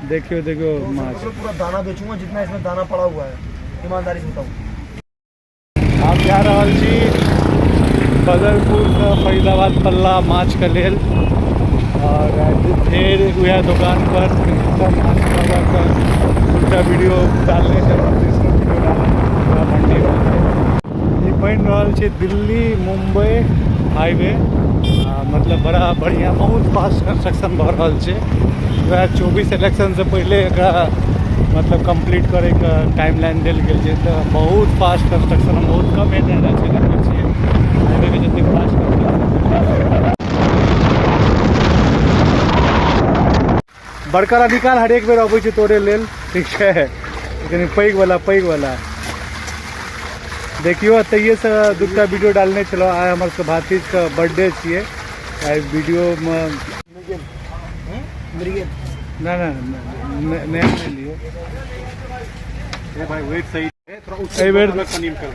देखियो देखियो माछ पूरा दाना बेचूंगा जितना इसमें दाना पड़ा हुआ है, ईमानदारी से बताऊँ। हम जा रहा छी बदरपुर से फरीदाबाद पल्ला माछ के लेल और फिर वह दुकान पर माछ का दूसरा वीडियो डालने मंडी ये बन रहा है दिल्ली मुंबई हाईवे मतलब बड़ा बढ़िया बहुत फास्ट कंस्ट्रक्शन भ रहा है। 2024 इलेक्शन से पहले मतलब कंप्लीट करे का टाइमलाइन दिल गेल छै तो बहुत फास्ट कंस्ट्रक्शन हम बहुत कम एने देखै छियै हाईवे के जते फास्ट बड़का निकाल हरेक बेर अबै छै तोरे लेल ठीक है लेकिन पैघ वाला देखियो तैये से दूटा वीडियो डालने चलो आइ हमर सबके भातीज के बर्थडे छियै आइ वीडियो में ना लियो भाई वेट सही है बेर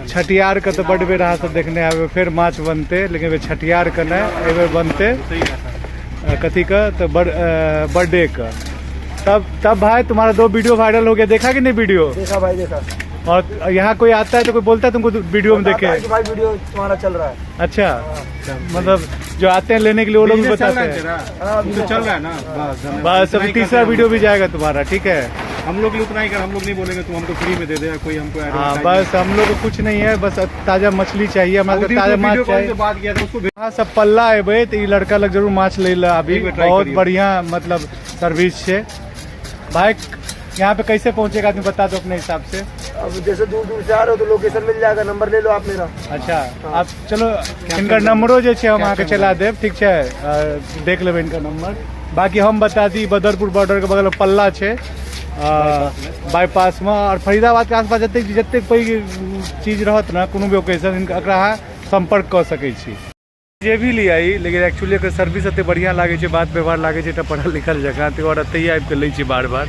छठियार के तो बड़ बेर अहाँ सब देखने आबे फिर माछ बनते लेकिन वे छठियार के ना एबे बनते कथी का तो बर्थडे का तब भाई तुम्हारा 2 वीडियो वायरल हो गया देखा कि नहीं वीडियो देखा भाई देखा। और यहाँ कोई आता है तो कोई बोलता है तुमको वीडियो में देखे भाई वीडियो तुम्हारा चल रहा है। अच्छा मतलब जो आते हैं लेने के लिए वो लोग भी बताते हैं तो चल रहा है ना बस अभी तीसरा वीडियो भी जाएगा तुम्हारा ठीक है। हम लोग उतना ही कर हम लोग नहीं बोलेंगे तुम हमको फ्री में दे दे कोई हमको। हाँ बस हम लोग को कुछ नहीं है बस ताजा मछली चाहिए हमारे ताजा माछ चाहिए। बात किया था उसको हाँ सब पल्ला अबे तो ये लड़का लग जरूर माछ ले ला अभी बहुत बढ़िया मतलब सर्विस है भाई। यहाँ पे कैसे पहुँचेगा तुम बता दो अपने हिसाब से। अब जैसे दूर से आ रहे हो तो लोकेशन मिल जाएगा, नंबर ले लो आप मेरा। अच्छा आप चलो इनका नंबरों जो है हम आके चला देव ठीक है देख लेवे इनका नंबर। बाकी हम बता दी बदरपुर बॉर्डर के बगल में पल्ला है बाईपास में और फरीदाबाद के आसपास जते पैघ चीज रहत ना कोनो भी ओकेजन इनका संपर्क कर सकै छी। जे भी लिया लेकिन एक्चुअली एकर सर्विस एते बढ़िया लागे छै बात व्यवहार लागे छै पढ़ल लिखल जगह तो और एते आबि के लै छी बार बार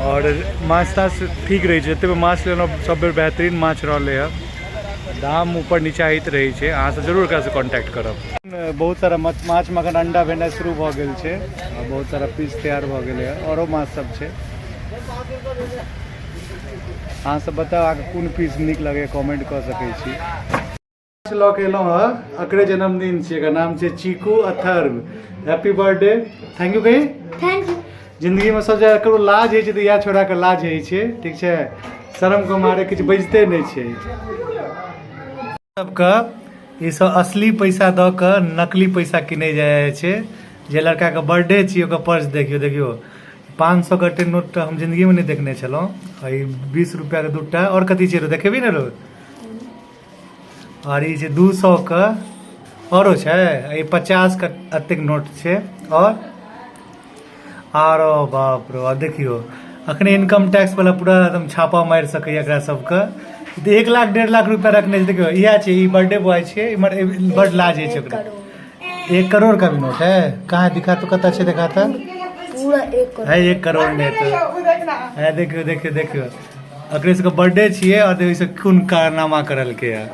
और माछ ताछ ठीक रहे जते माछ लेना सब बेर बेहतरीन माछ रहले है दाम ऊपर नीचा होइत रहे छै अहाँ से जरूर एकरा से कांटेक्ट करब। बहुत सारा माछ में अखन अंडा भेनाइ शुरू भ गेल छै बहुत सारा पीस तैयार भ गेलै है औरो माछ सब छै अहाँ सब बताओ अहाँके कोन पीस नीक लगे कमेंट कर सकै छी। लऽ के एलहुँ हँ एकरे जन्मदिन छै एकर नाम छै Chiku Atharv happy birthday thank you कही थैंक यू। जिंदगी में सब जगह ककरो लाज होइ छै तऽ इएह छोड़ा के लाज होइ छै ठीक छै शर्म के मारे किछु बजते नहीं छै सबके ई सब असली पैसा दऽ के नकली पैसा किने जाइ छै। जे लड़का के बर्थडे छियै ओकर पर्स देखियो 500 के नोट हम जिंदगी में नहीं देखने छलहुँ 20 रुपया के 2टा और कथी छै देखेबी ने रो और ये 200 का औरो छै 50 का अतेक नोट छै और आरो बाप रो देखियो अखने इनकम टैक्स वाला पूरा एकदम छापा मार सके एकरा सबके 1 लाख 1.5 लाख रुपया रखने छै। देखियो इएह छै ई बर्थडे बॉय छै इमर बड़ लाज है 1 करोड़ का भी नोट है कहाँ दिखा तो कता छै दिखाता पूरा 1 करोड़ है 1 करोड़ नहीं तो है देखियो देखियो देखियो अखने सबके बर्थडे छियै और देखियो खून कारनामा करल के है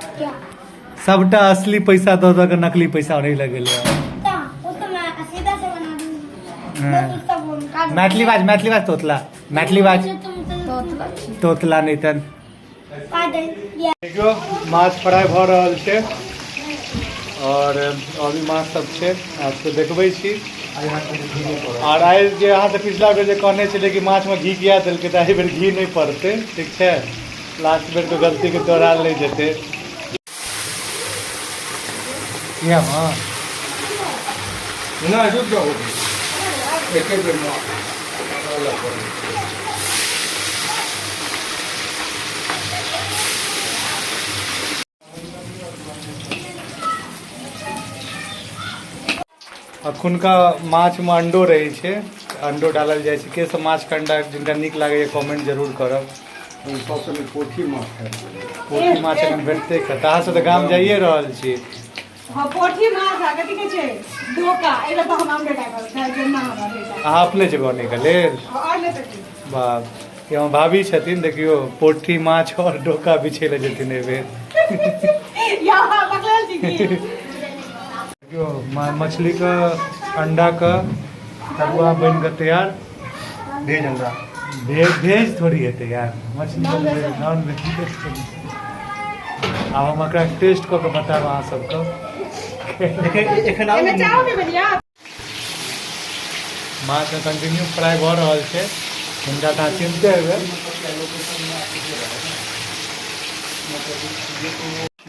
सबटा असली पैसा दो के नकली पैसा नहीं लगे मैथिली बाज तोतला नहीं तन देखियो माछ फ्राई भ रहल छै और अभी माछ सब छै आपको देखबै छी और आइ जे अहाँ से पिछला बेर जे कहने छलै कि माछ में घी किया देलकै तऽ एहि बेर घी नहीं पड़तै ठीक छै लास्ट बेर के गलती के दोहराल नहीं जेतै। ना जो जाओ एक बेर में अखुनका माछ में अंडो रहे छै अंडो डालल जाए छै के सब माछ के अंडा जिनका नीक लागे कमेंट जरूर करब। सबसे पोठी माछ है पोठी माछ एखन भेटते अहाँ से तऽ गाम जाइए रहल छी। हाँ पोठी माछ आ कथी कहै छै डोका एला तो हम आमरे टाइप है जेना हमरा बेटा अहाँ अपने जेबै बने के लेल और ले तक बाप यहाँ भाभी छथिन देखियो पोठी माछ और डोका बिछे ले जेथिन एबे यहाँ पकड़ल छी की देखियो मछली का अंडा का तरुआ बन के तैयार भेज अंडा भेज थोड़ी हेतै यार, मछली नॉन वेज आब हम एकरा टेस्ट कऽ के बतायब अहाँ सबके। एखन एमे चाहो भी बढ़िया। माछ में कंटिन्यू फ्राई भऽ रहल छै, हिनका तऽ अहाँ चिन्हते हेबै।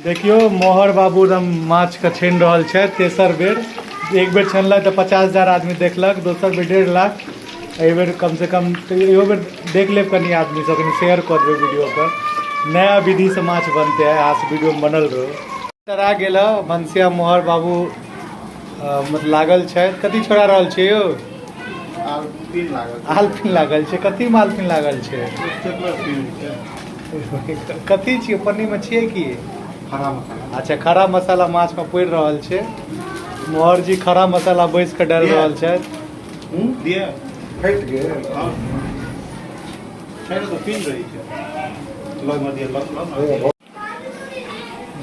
देखियो मोहर बाबू एकदम माछ के छानि रहल छै तेसर बेर। एक बेर छानलक तऽ 50,000 आदमी देखलक, दोसर बेर 1.5 लाख, एहि बेर कम से कम इहो बेर देख लेब कनि आदमी सब, कनि शेयर कऽ देबै वीडियो पर। नया विधि से माछ बनते है, आज वीडियो में बनल रहो। तरा गेल भनसिया मोहर बाबू मतलब लागल छै। कथी छोड़ा रहल छै यौ? आलपिन लागल छै। कथी में आलपिन लागल छै? कथी छियै? पन्नी में छियै कि? खरा मसाला। अच्छा, खरा मसाला माछ में पड़ि रहल छै। मोहर जी खरा मसाला बैस के डालि रहल छथि। दिए फैट गेल छैन तो पीन रही छै। लग में दिए लग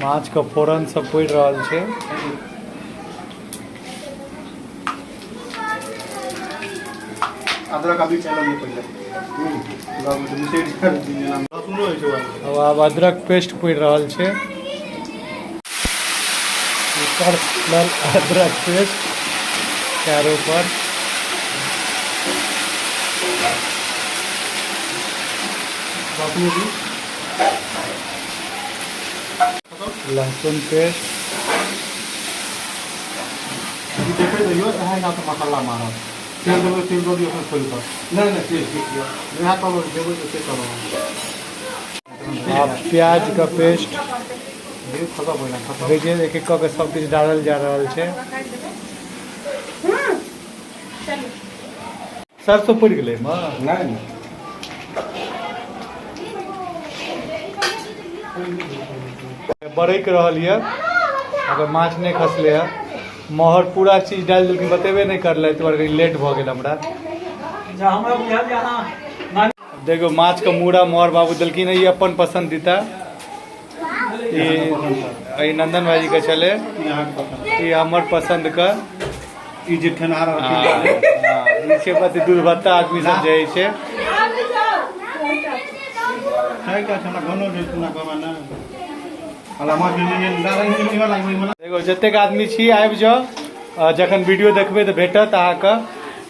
माछ के फोरन सब पड़ि रहल छै। अदरक अभी चल लिए पहले लग में मिसेड कर दिए ना सुनो है जो अब अदरक पेस्ट पड़ि रहल छै। ऊपर अदरक पेस्ट चारों पर। लहसुन पेस्ट देखे तो यो है ना तो मसाला मारो तेल दो दियो खोल कर नहीं तेल ठीक है यहां पर देबो तो से करो। अब प्याज का पेस्ट ये खत्म होइला खत्म भेजे, एक एक कऽ के सब किछु डालल जा रहल छै। सरसों पड़ि गेलै एहिमे? नहीं बरैक रहल यऽ, अगर माछ नहीं खसले है। मोहर पूरा चीज डालि देलखिन, बतेबे नहीं करले, तो लेट भऽ गेल हमरा। देखो माछ के मूड़ा मोहर बाबू देलखिन, ये अपन पसंदीदा, ई नंदन भाई के चले, ये हमर पसंद का। ई जे ठेना रहल ई छै पति दुर्भत्ता आदमी सब जाइ छै। है का ठेना घनो जे ठेना कमा ना अलामा जे डालै नहीं वाला में देखो जतेक आदमी छी आबि जाओ, जखन वीडियो देखबै तऽ भेटत अहाँके।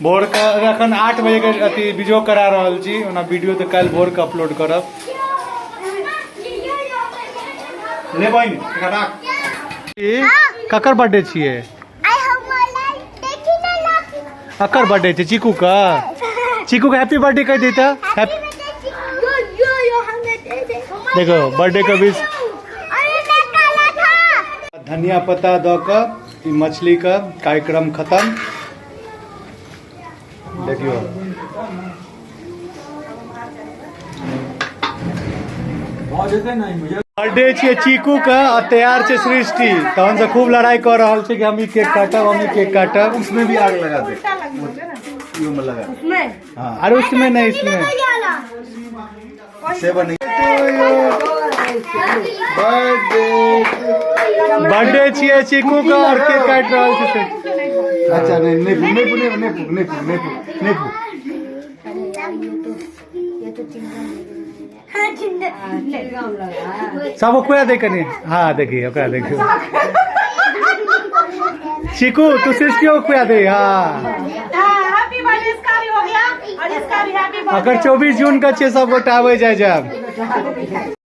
भोर के एखन 8 बजे के अथी वीडियो करा रहल छी, ओना वीडियो तऽ काल्हि भोर के अपलोड करब। ले बहिन एकरा राख। ई ककर बर्थडे छियै? अकर बर्थडे छै चीकू का? चीकू का हैप्पी बर्थडे कह दी तऽ। देखो बर्थडे का विश। धनिया पत्ता दऽ कऽ ई मछली का कार्यक्रम खत्म। देखियो बर्थडे छियै चीकू का और तैयार छै सृष्टि, तहन से खूब लड़ाई कर रहल छै कि हम ई केक काटब, हम ई केक काटब। उसमें भी आग लगा दे यो में लगा हां अरे उसमें नहीं, इसमें सेवन बर्थडे छियै चीकू का और केक काट रहल छै। अच्छा नहीं सब ओकरा दे कनी। हाँ देखिए ओकरा देखियो चीकू तू सृष्टि ओकरा दे। हाँ हैप्पी बर्थडे इसका भी हो गया और इसका भी हैप्पी बर्थडे। अगर 24 जून का छै सब गोटा आबे जाए जब।